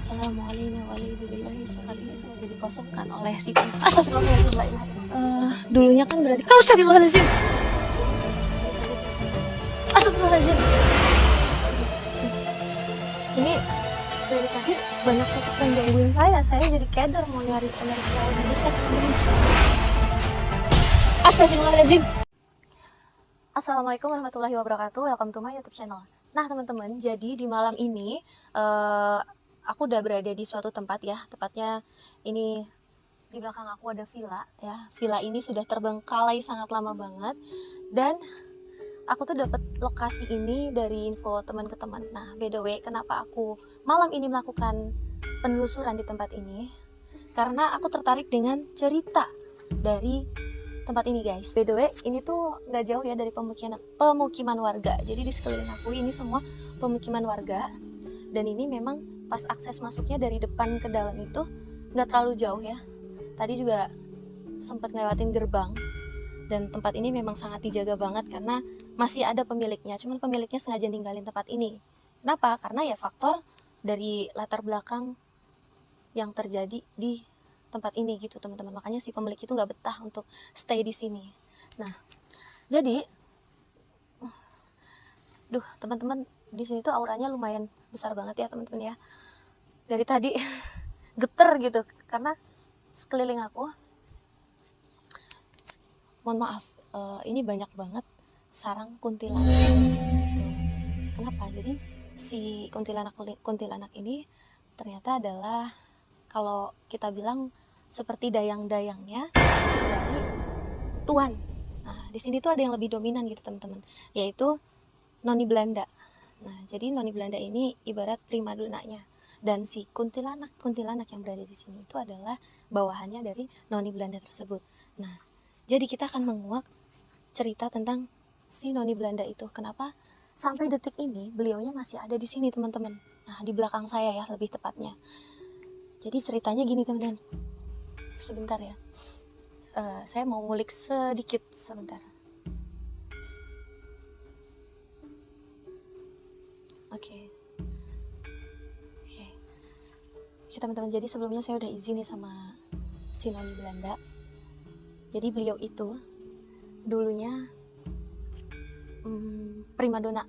Assalamualaikum warahmatullahi wabarakatuh. Saya dikosongkan oleh si Astagfirullahaladzim. Dulunya kan berarti Astagfirullahaladzim. Astagfirullahaladzim. Ini dari tadi banyak sosok yang gangguin saya jadi keder mau nyari energi yang lebih besar. Astagfirullahaladzim. Assalamualaikum warahmatullahi wabarakatuh. Welcome to my YouTube channel. Nah teman-teman, jadi di malam ini aku udah berada di suatu tempat ya. Tepatnya ini di belakang aku ada villa ya. Villa ini sudah terbengkalai sangat lama banget. Dan aku tuh dapat lokasi ini dari info teman ke teman. Nah, by the way, kenapa aku malam ini melakukan penelusuran di tempat ini? Karena aku tertarik dengan cerita dari tempat ini, guys. By the way, ini tuh nggak jauh ya dari pemukiman warga. Jadi di sekeliling aku ini semua pemukiman warga. Dan ini memang pas akses masuknya dari depan ke dalam itu nggak terlalu jauh ya. Tadi juga sempat ngelewatin gerbang. Dan tempat ini memang sangat dijaga banget karena masih ada pemiliknya. Cuman pemiliknya sengaja ninggalin tempat ini. Kenapa? Karena ya faktor dari latar belakang yang terjadi di tempat ini gitu teman-teman. Makanya si pemilik itu nggak betah untuk stay di sini. Nah, jadi teman-teman, di sini tuh auranya lumayan besar banget ya teman-teman ya. Dari tadi geter gitu karena sekeliling aku, mohon maaf, ini banyak banget sarang kuntilanak. Kenapa? Jadi si kuntilanak ini ternyata adalah, kalau kita bilang, seperti dayang-dayangnya dari Tuhan. Nah, di sini tuh ada yang lebih dominan gitu teman-teman, yaitu Noni Belanda. Nah, jadi Noni Belanda ini ibarat primadonanya, dan si kuntilanak yang berada di sini itu adalah bawahannya dari Noni Belanda tersebut. Nah, jadi kita akan menguak cerita tentang si Noni Belanda itu. Kenapa sampai detik ini beliaunya masih ada di sini teman-teman. Nah, di belakang saya ya lebih tepatnya. Jadi ceritanya gini teman-teman. Sebentar ya. Saya mau ngulik sedikit sebentar. Oke, teman-teman, jadi sebelumnya saya udah izin nih sama si Noni Belanda. Jadi beliau itu dulunya primadona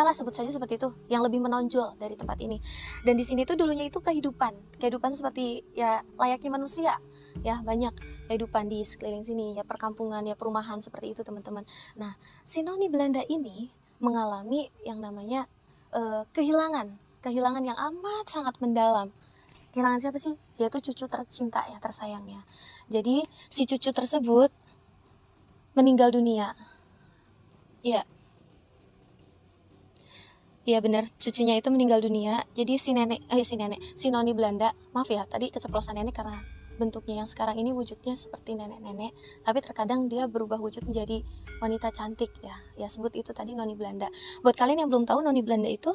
lah, sebut saja seperti itu, yang lebih menonjol dari tempat ini. Dan di sini tuh dulunya itu kehidupan seperti ya layaknya manusia ya, banyak kehidupan di sekeliling sini ya, perkampungan ya, perumahan seperti itu teman-teman. Nah, si Noni Belanda ini mengalami yang namanya kehilangan yang amat sangat mendalam. Kehilangan siapa sih? Yaitu cucu tercinta ya, tersayangnya. Jadi si cucu tersebut meninggal dunia. Iya benar, cucunya itu meninggal dunia. Jadi si Noni Belanda, maaf ya tadi keceplosan nenek karena bentuknya yang sekarang ini wujudnya seperti nenek-nenek, tapi terkadang dia berubah wujud menjadi wanita cantik ya. Ya sebut itu tadi Noni Belanda. Buat kalian yang belum tahu, Noni Belanda itu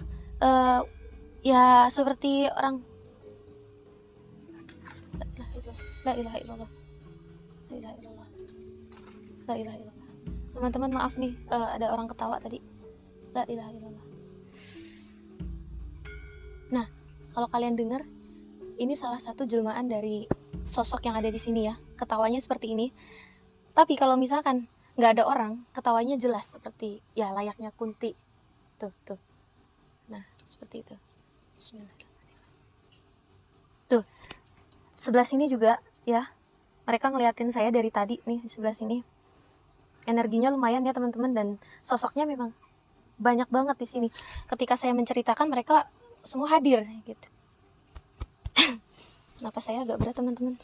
ya seperti orang la ilaha illallah. Teman-teman maaf nih, ada orang ketawa tadi. La ilaha illallah. Nah, kalau kalian dengar, ini salah satu jelmaan dari sosok yang ada di sini ya. Ketawanya seperti ini. Tapi kalau misalkan nggak ada orang, ketawanya jelas seperti ya layaknya kunti. Tuh. Nah, seperti itu. Bismillahirrahmanirrahim. Tuh, sebelah sini juga ya. Mereka ngeliatin saya dari tadi nih di sebelah sini. Energinya lumayan ya teman-teman, dan sosoknya memang banyak banget di sini. Ketika saya menceritakan, mereka semua hadir gitu. Kenapa saya agak berat teman-teman?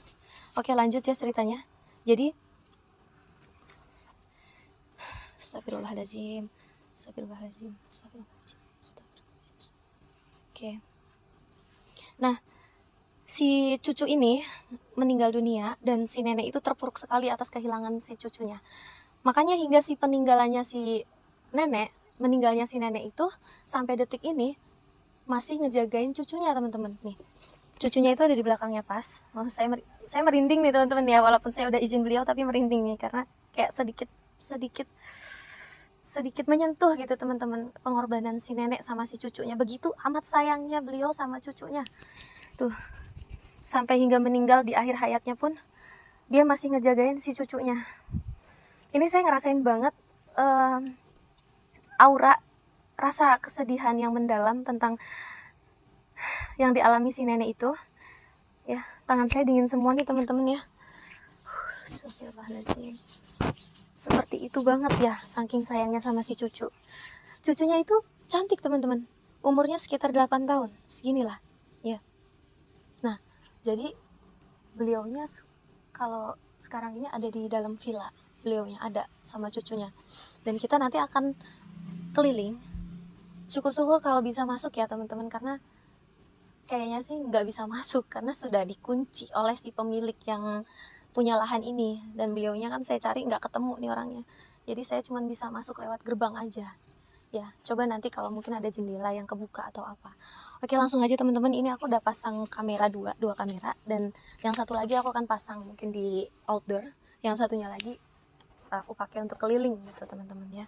Oke, lanjut ya ceritanya. Jadi Astagfirullahaladzim. Oke. Nah, si cucu ini meninggal dunia dan si nenek itu terpuruk sekali atas kehilangan si cucunya. Makanya hingga si meninggalnya si nenek itu sampai detik ini masih ngejagain cucunya teman-teman. Nih, cucunya itu ada di belakangnya pas. Saya merinding nih teman-teman ya, walaupun saya udah izin beliau tapi merinding nih karena kayak sedikit menyentuh gitu teman-teman, pengorbanan si nenek sama si cucunya. Begitu amat sayangnya beliau sama cucunya. Tuh, sampai hingga meninggal di akhir hayatnya pun dia masih ngejagain si cucunya. Ini saya ngerasain banget aura rasa kesedihan yang mendalam tentang yang dialami si nenek itu. Ya, tangan saya dingin semua nih teman-teman ya. Astagfirullahaladzim. Seperti itu banget ya, saking sayangnya sama si cucu. Cucunya itu cantik teman-teman, umurnya sekitar 8 tahun, seginilah ya. Nah, jadi beliaunya kalau sekarang ini ada di dalam villa, beliaunya ada sama cucunya. Dan kita nanti akan keliling. Syukur-syukur kalau bisa masuk ya teman-teman, karena kayaknya sih nggak bisa masuk karena sudah dikunci oleh si pemilik yang punya lahan ini. Dan beliaunya kan saya cari nggak ketemu nih orangnya, jadi saya cuma bisa masuk lewat gerbang aja ya. Coba nanti kalau mungkin ada jendela yang kebuka atau apa. Oke, langsung aja teman-teman. Ini aku udah pasang kamera dua kamera, dan yang satu lagi aku akan pasang mungkin di outdoor, yang satunya lagi aku pakai untuk keliling gitu teman-teman ya.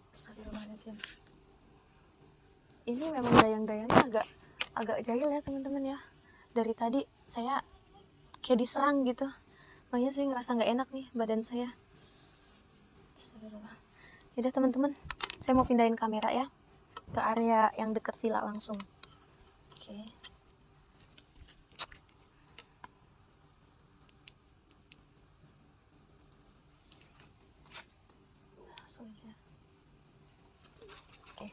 Astagfirullahaladzim. Ini memang dayang-dayangnya agak jahil ya teman-teman ya. Dari tadi saya kayak diserang gitu, makanya saya ngerasa nggak enak nih badan saya. Astagfirullah. Yaudah teman-teman, saya mau pindahin kamera ya ke area yang deket villa langsung. Oke. Langsung aja. Oke.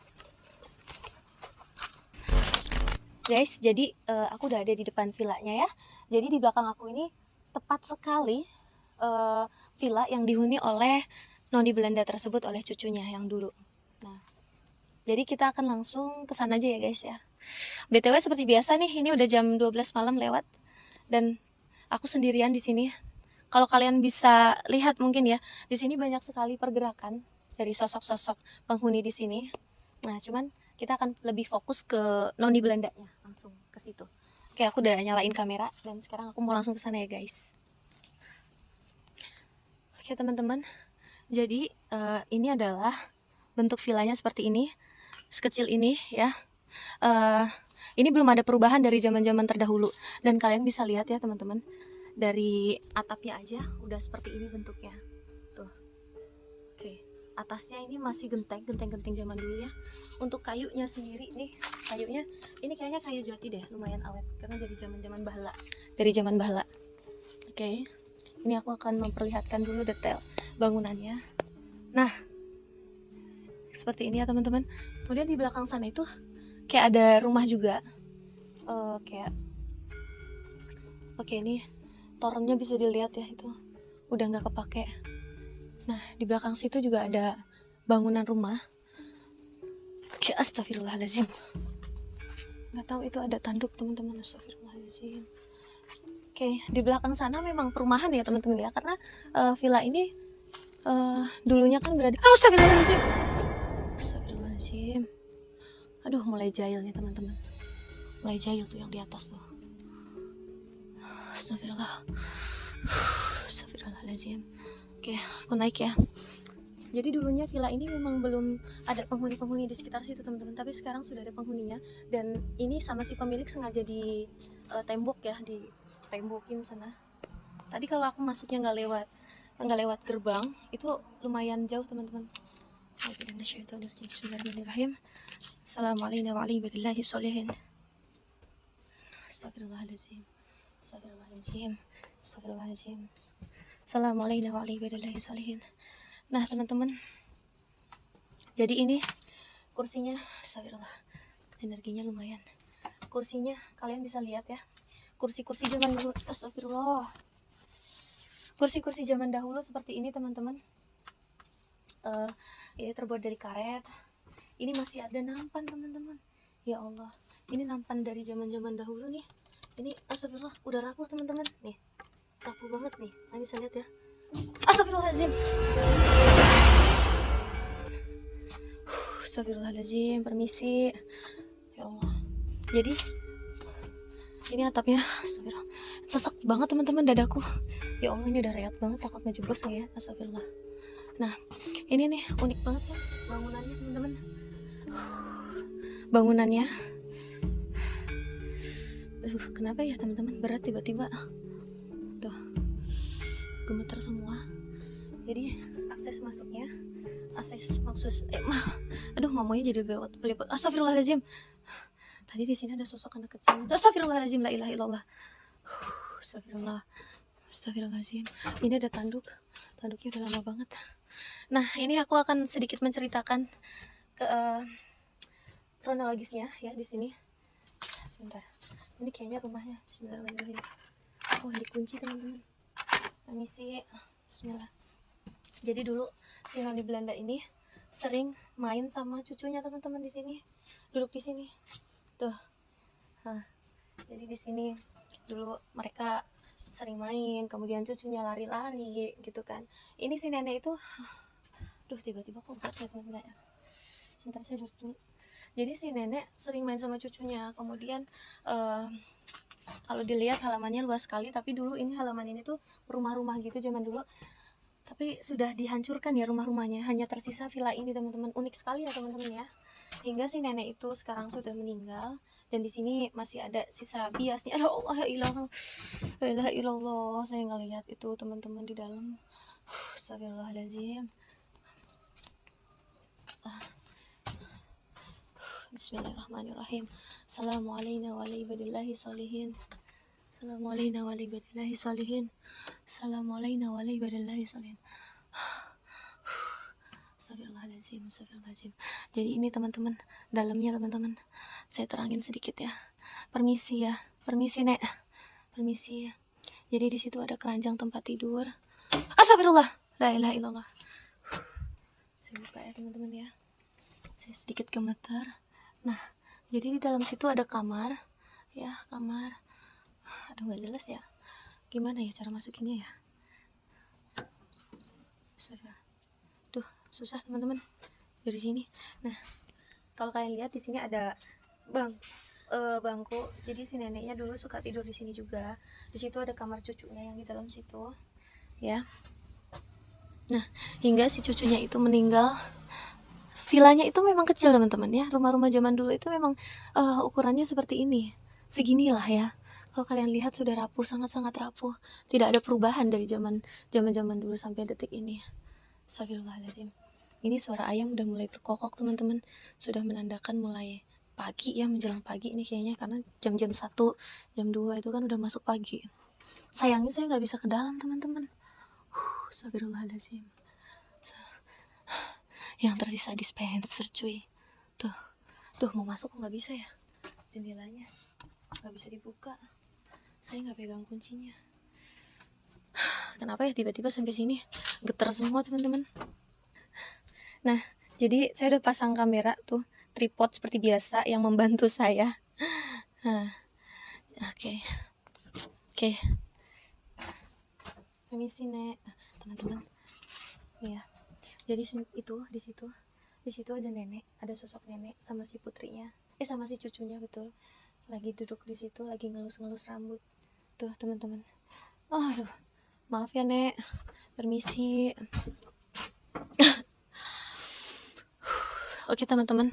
Guys, jadi aku udah ada di depan villanya ya. Jadi di belakang aku ini tepat sekali villa yang dihuni oleh noni Belanda tersebut, oleh cucunya yang dulu. Nah, jadi kita akan langsung ke sana aja ya guys ya. BTW seperti biasa nih, ini udah jam 12 malam lewat dan aku sendirian di sini. Kalau kalian bisa lihat mungkin ya, di sini banyak sekali pergerakan dari sosok-sosok penghuni di sini. Nah, cuman kita akan lebih fokus ke noni Belandanya, langsung ke situ. Oke, aku udah nyalain kamera dan sekarang aku mau langsung ke sana ya guys. Oke teman-teman, jadi ini adalah bentuk villanya seperti ini, sekecil ini ya. Ini belum ada perubahan dari zaman-zaman terdahulu, dan kalian bisa lihat ya teman-teman, dari atapnya aja udah seperti ini bentuknya. Tuh. Oke, atasnya ini masih genteng zaman dulu ya. Untuk kayunya sendiri nih, kayunya ini kayaknya kayu jati deh, lumayan awet karena dari zaman-zaman bahala, dari zaman bahala. Oke, ini aku akan memperlihatkan dulu detail bangunannya. Nah, seperti ini ya teman-teman. Kemudian di belakang sana itu kayak ada rumah juga. Oke, ini torennya bisa dilihat ya, itu udah nggak kepake. Nah, di belakang situ juga ada bangunan rumah. Oke, astagfirullahaladzim. Nggak tahu itu ada tanduk teman-teman. Astagfirullahaladzim. Oke, di belakang sana memang perumahan ya teman-teman ya, karena villa ini dulunya kan berada. Astagfirullahaladzim. Astagfirullahaladzim. Aduh, mulai jahil nih teman-teman. Mulai jahil tuh yang di atas tuh. Astagfirullah. Astagfirullahaladzim. Oke, aku naik ya. Jadi dulunya villa ini memang belum ada penghuni-penghuni di sekitar situ teman-teman, tapi sekarang sudah ada penghuninya, dan ini sama si pemilik sengaja di tembok ya, ditembokin sana. Tadi kalau aku masuknya nggak lewat gerbang, itu lumayan jauh teman-teman. Bismillahirrahmanirrahim. Assalamualaikum warahmatullahi wabarakatuh. Astagfirullahaladzim. Astagfirullahaladzim. Astagfirullahaladzim. Assalamualaikum warahmatullahi wabarakatuh. Nah teman-teman, jadi ini kursinya, astagfirullah, energinya lumayan. Kursinya kalian bisa lihat ya, kursi-kursi zaman dulu, astagfirullah, kursi-kursi zaman dahulu seperti ini teman-teman. Ini terbuat dari karet. Ini masih ada nampan teman-teman. Ya Allah, ini nampan dari zaman-zaman dahulu nih. Ini astagfirullah, udah rapuh teman-teman. Nih, rapuh banget nih. Nah, bisa lihat ya. Astagfirullahaladzim. Astagfirullahaladzim, permisi. Ya Allah. Jadi ini atapnya, astagfirullah, sesek banget teman-teman dadaku. Ya Allah, ini udah reot banget, takut ngejeblos nih ya. Astagfirullah. Nah, ini nih unik banget ya bangunannya teman-teman. Bangunannya Aduh, kenapa ya teman-teman, berat tiba-tiba. Tuh, gemeter semua. Jadi akses masuknya, aduh ngomongnya jadi belibet. Astagfirullahaladzim. Tadi di sini ada sosok anak kecil. Astagfirullahaladzim, la ilaha illallah. Astagfirullah. Astagfirullahaladzim. Ini ada tanduknya udah lama banget. Nah, ini aku akan sedikit menceritakan ke kronologisnya ya di sini. Sebentar. Ini kayaknya rumahnya. Bismillahirrahmanirrahim. Oh, dikunci teman-teman. Permisi. Bismillah. Jadi dulu si noni Belanda ini sering main sama cucunya teman-teman di sini. Duduk di sini. Tuh. Nah, jadi di sini dulu mereka sering main, kemudian cucunya lari-lari gitu kan. Ini si nenek itu, duh tiba-tiba kok berat ya teman-teman. Sebentar saya duduk dulu. Jadi si nenek sering main sama cucunya, kemudian kalau dilihat halamannya luas sekali, tapi dulu ini halaman ini tuh rumah-rumah gitu zaman dulu, tapi sudah dihancurkan ya rumah-rumahnya, hanya tersisa villa ini teman-teman. Unik sekali ya teman-teman ya, hingga si nenek itu sekarang sudah meninggal, dan di sini masih ada sisa biasnya. Ada Allah ya ilallah, saya ngelihat itu teman-teman di dalam. Astagfirullahaladzim. Bismillahirrahmanirrahim. Assalamualaikum warahmatullahi wabarakatuh. Assalamualaikum warahmatullahi wabarakatuh. Assalamualaikum warahmatullahi wabarakatuh. Astagfirullahaladzim, astagfirullahaladzim. Jadi ini teman-teman, dalamnya teman-teman, saya terangin sedikit ya. Permisi ya, permisi nek, permisi ya. Jadi di situ ada keranjang tempat tidur. Astagfirullah, la ilaha illallah. Saya buka ya teman-teman ya. Saya sedikit gemetar. Nah, jadi di dalam situ ada kamar, ya kamar. Aduh nggak jelas ya. Gimana ya cara masukinnya ya? Duh, susah teman-teman dari sini. Nah, kalau kalian lihat di sini ada bangku. Jadi si neneknya dulu suka tidur di sini juga. Di situ ada kamar cucunya yang di dalam situ, ya. Nah, hingga si cucunya itu meninggal. Villanya itu memang kecil teman-teman ya. Rumah-rumah zaman dulu itu memang ukurannya seperti ini, seginilah ya. Kalau kalian lihat sudah rapuh, sangat-sangat rapuh. Tidak ada perubahan dari zaman dulu sampai detik ini. Astagfirullahaladzim. Ini suara ayam udah mulai berkokok teman-teman. Sudah menandakan mulai pagi ya, menjelang pagi ini kayaknya, karena jam-jam 1, jam 2 itu kan udah masuk pagi. Sayangnya saya nggak bisa ke dalam teman-teman. Astagfirullahaladzim. Yang tersisa dispenser cuy. Tuh mau masuk kok nggak bisa ya, jendelanya nggak bisa dibuka, saya nggak pegang kuncinya. Kenapa ya tiba-tiba sampai sini getar semua teman-teman. Nah, jadi saya udah pasang kamera tuh, tripod seperti biasa yang membantu saya. Nah, oke. Permisi nek, teman-teman. Ya. Jadi itu di situ ada nenek, ada sosok nenek sama si putrinya, sama si cucunya, betul, lagi duduk di situ, lagi ngelus-ngelus rambut tuh teman-teman. Aduh, maaf ya nek, permisi. Oke teman-teman,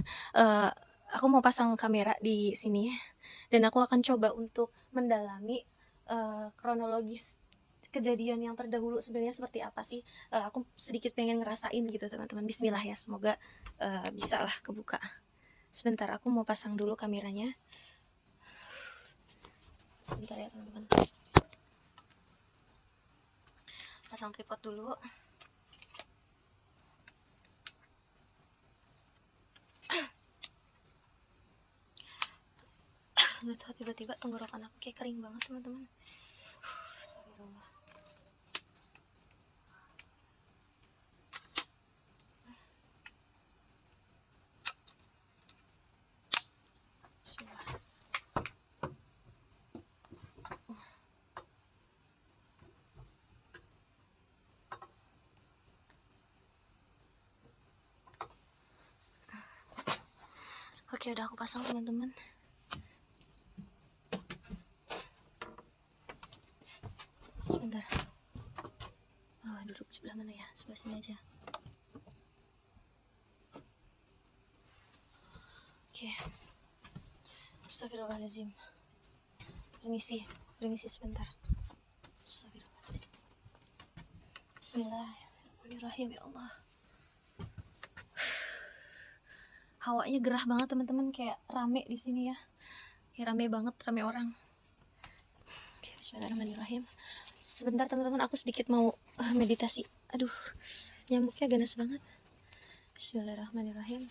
aku mau pasang kamera di sini dan aku akan coba untuk mendalami kronologis kejadian yang terdahulu sebenarnya seperti apa sih. Aku sedikit pengen ngerasain gitu teman-teman. Bismillah ya, semoga bisa lah kebuka. Sebentar, aku mau pasang dulu kameranya. Sebentar ya teman-teman, pasang tripod dulu. Nggak tahu tiba-tiba tenggorokan aku kayak kering banget teman-teman. Oke, udah aku pasang teman-teman. Sebentar. Duduk sebelah mana ya? Sebelah sini aja. Oke. Astagfirullahaladzim. permisi sebentar. Bismillahirrahmanirrahim. Ya Allah, hawanya gerah banget teman-teman, kayak rame di sini ya. Rame banget, rame orang. Oke, bismillahirrahmanirrahim. Sebentar teman-teman, aku sedikit mau meditasi. Aduh, nyamuknya ganas banget. Bismillahirrahmanirrahim.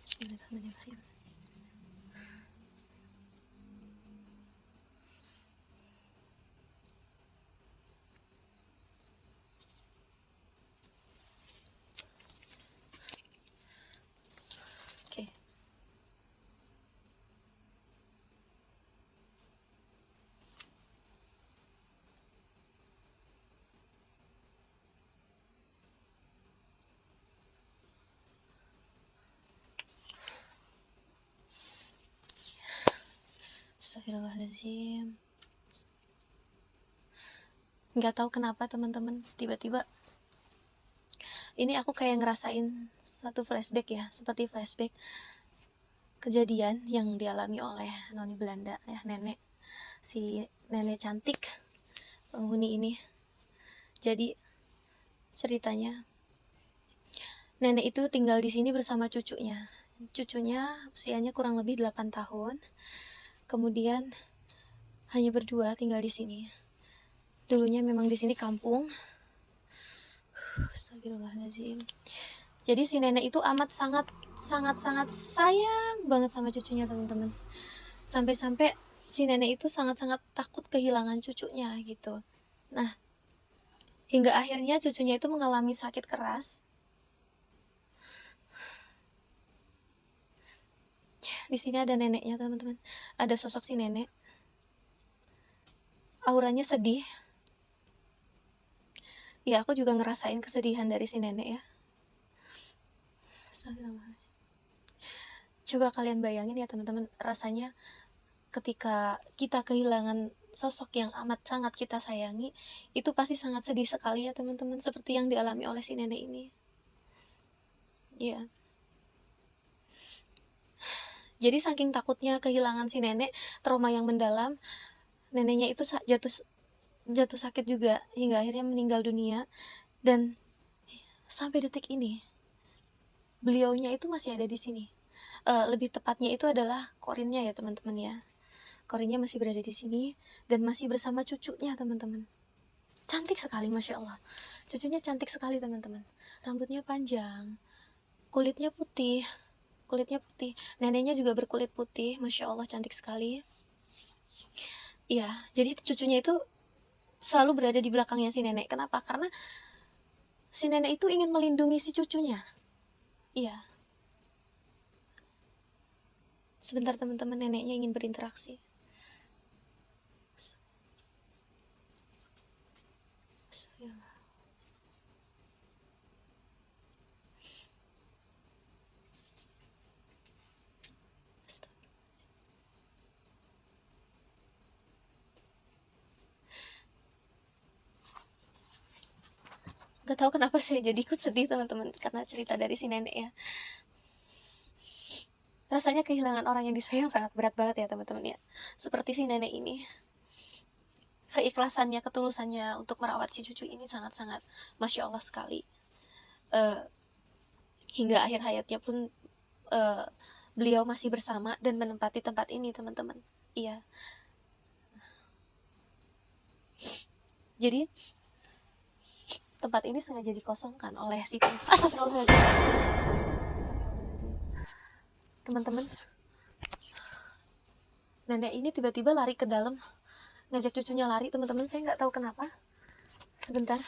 Bismillahirrahmanirrahim. Oke. Astagfirullahaladzim. Nggak tahu kenapa teman-teman, tiba-tiba ini aku kayak ngerasain suatu flashback ya, seperti flashback kejadian yang dialami oleh noni Belanda ya, si nenek cantik penghuni ini. Jadi ceritanya, nenek itu tinggal di sini bersama cucunya. Cucunya usianya kurang lebih 8 tahun. Kemudian hanya berdua tinggal di sini. Dulunya memang di sini kampung. Astagfirullahaladzim. Jadi si nenek itu amat sangat sayang banget sama cucunya teman-teman. Sampai-sampai si nenek itu sangat-sangat takut kehilangan cucunya gitu. Nah, hingga akhirnya cucunya itu mengalami sakit keras. Di sini ada neneknya teman-teman. Ada sosok si nenek. Auranya sedih. Ya, aku juga ngerasain kesedihan dari si nenek ya. Coba kalian bayangin ya teman-teman, rasanya ketika kita kehilangan sosok yang amat sangat kita sayangi, itu pasti sangat sedih sekali ya teman-teman, seperti yang dialami oleh si nenek ini. Ya. Jadi saking takutnya kehilangan si nenek, trauma yang mendalam, neneknya itu jatuh sakit juga hingga akhirnya meninggal dunia. Dan sampai detik ini beliaunya itu masih ada di sini. Lebih tepatnya itu adalah korinnya ya teman-teman ya. Korinnya masih berada di sini dan masih bersama cucunya teman-teman. Cantik sekali, masya Allah. Cucunya cantik sekali teman-teman. Rambutnya panjang, kulitnya putih. Neneknya juga berkulit putih, masya Allah, cantik sekali. Iya, jadi cucunya itu selalu berada di belakangnya si nenek. Kenapa? Karena si nenek itu ingin melindungi si cucunya. Iya. Sebentar teman-teman, neneknya ingin berinteraksi. Gak tahu kenapa saya jadi ikut sedih teman-teman karena cerita dari si nenek ya. Rasanya kehilangan orang yang disayang sangat berat banget ya teman-teman ya. Seperti si nenek ini, keikhlasannya, ketulusannya untuk merawat si cucu ini sangat-sangat masya Allah sekali. Hingga akhir hayatnya pun beliau masih bersama dan menempati tempat ini teman-teman. Iya. Jadi tempat ini sengaja dikosongkan oleh si teman-teman. Nenek ini tiba-tiba lari ke dalam, ngajak cucunya lari teman-teman. Saya nggak tahu kenapa. Sebentar,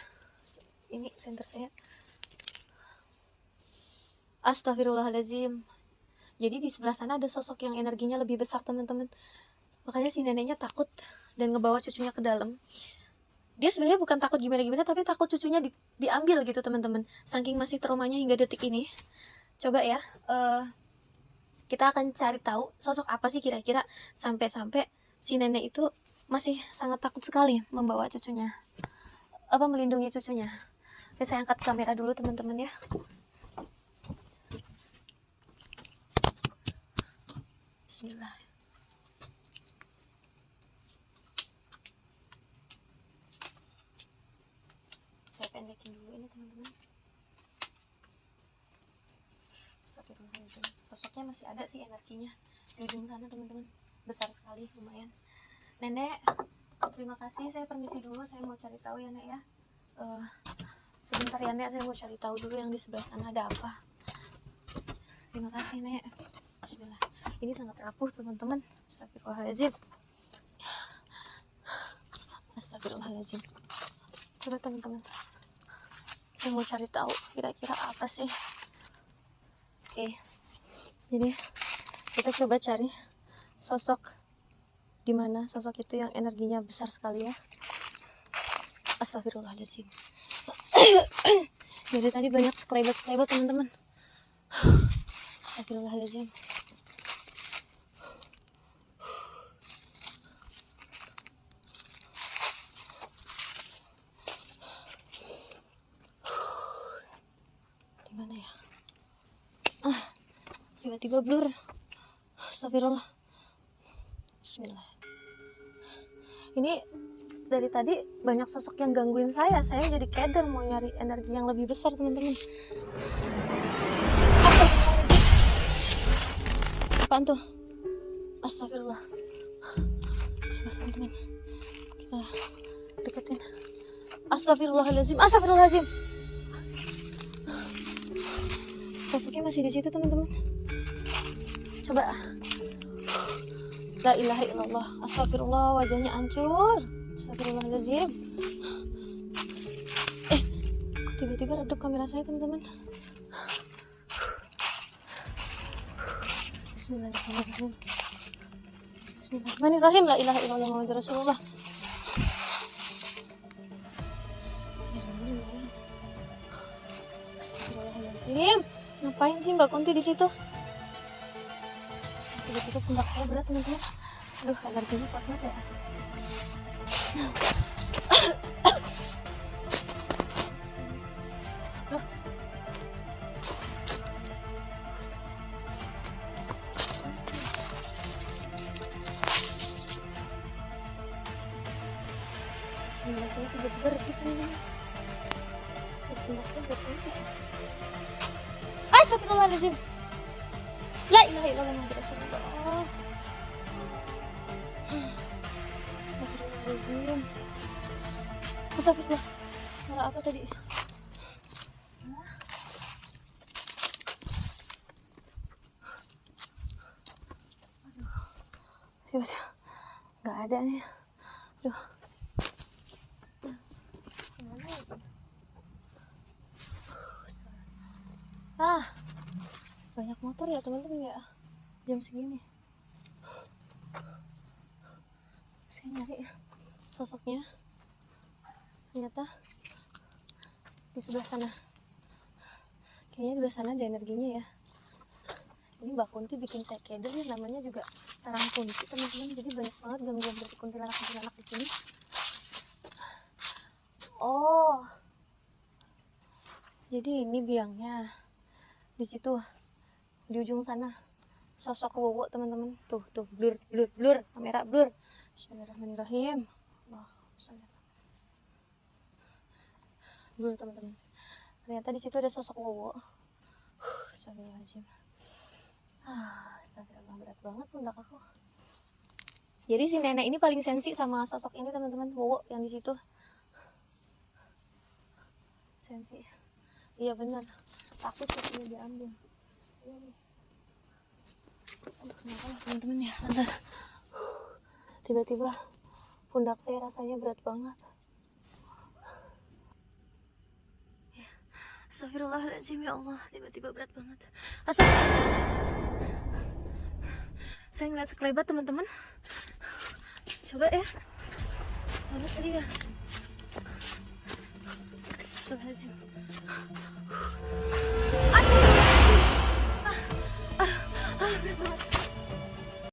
ini senter saya. Astagfirullahaladzim. Jadi di sebelah sana ada sosok yang energinya lebih besar teman-teman. Makanya si neneknya takut dan ngebawa cucunya ke dalam. Dia sebenarnya bukan takut gimana-gimana, tapi takut cucunya diambil gitu teman-teman. Saking masih traumanya hingga detik ini. Coba ya, kita akan cari tahu sosok apa sih kira-kira sampai-sampai si nenek itu masih sangat takut sekali membawa cucunya, melindungi cucunya. Oke, saya angkat kamera dulu teman-teman ya. Bismillah. ada sih energinya di ujung sana teman-teman, besar sekali, lumayan. Nenek, terima kasih, saya permisi dulu, saya mau cari tahu ya Nek ya. Sebentar ya Nek, saya mau cari tahu dulu yang di sebelah sana ada apa. Terima kasih Nek. Bismillah. Ini sangat rapuh teman-teman. Astagfirullahaladzim. Astagfirullahaladzim. Coba teman-teman, saya mau cari tahu kira-kira apa sih. Oke, jadi kita coba cari sosok di mana sosok itu yang energinya besar sekali ya. Astagfirullahaladzim. Jadi tadi banyak sekelebat teman-teman. Astagfirullahaladzim. Gimana ya? Tiba-tiba blur. Astagfirullah. Bismillah. Ini dari tadi banyak sosok yang gangguin saya. Saya jadi keder mau nyari energi yang lebih besar teman-teman. Astagfirullahaladzim. Apaan tuh? Astagfirullah. Coba teman-teman, kita deketin. Astagfirullahaladzim. Astagfirullahaladzim. Sosoknya masih di situ teman-teman. Coba. La ilaha illallah. Astagfirullah, wajahnya hancur. Astagfirullahaladzim. Kok tiba-tiba redup kamera saya teman-teman. Bismillahirrahmanirrahim. Bismillahirrahmanirrahim. La ilaha illallah Muhammadur Rasulullah. Astagfirullahaladzim. Ngapain sih Mbak Kunti di situ? Tiba-tiba pundak saya berat teman-teman. Aduh, energinya kuat banget ya. Pundak saya tiba-tiba redup teman-teman. Pundak saya berat banget. Astagfirullahaladzim. La ilaha illallah Muhammadur Rasulullah. Astagfirullahaladzim. Astagfirullah. Suara apa tadi? Aduh. Gak ada nih. Aduh. Gimana itu? Banyak motor ya teman-teman ya jam segini. Saya nyari sosoknya, ternyata di sebelah sana. Kayaknya di sebelah sana ada energinya ya. Ini Mbak Kunti bikin saya keder nih, namanya juga sarang kunti teman-teman. Jadi banyak banget gangguan dari kuntilanak di sini. Oh, jadi ini biangnya di situ. Di ujung sana sosok wowo teman-teman, tuh blur kamera blur. Bismillahirrahmanirrahim. Blur teman-teman, ternyata di situ ada sosok wowo. Astagfirullahaladzim. Astagfirullah, berat banget pundak aku. Jadi si nenek ini paling sensi sama sosok ini teman-teman, wowo yang di situ. Sensi. Iya benar, takut kalau diambil. Kenapa teman-teman ya? Tiba-tiba pundak saya rasanya berat banget. Astagfirullahaladzim ya Allah, tiba-tiba berat banget. Saya ngeliat sekelebat teman-teman. Coba ya. Mana tadi ya? Astagfirullahaladzim. Berat banget.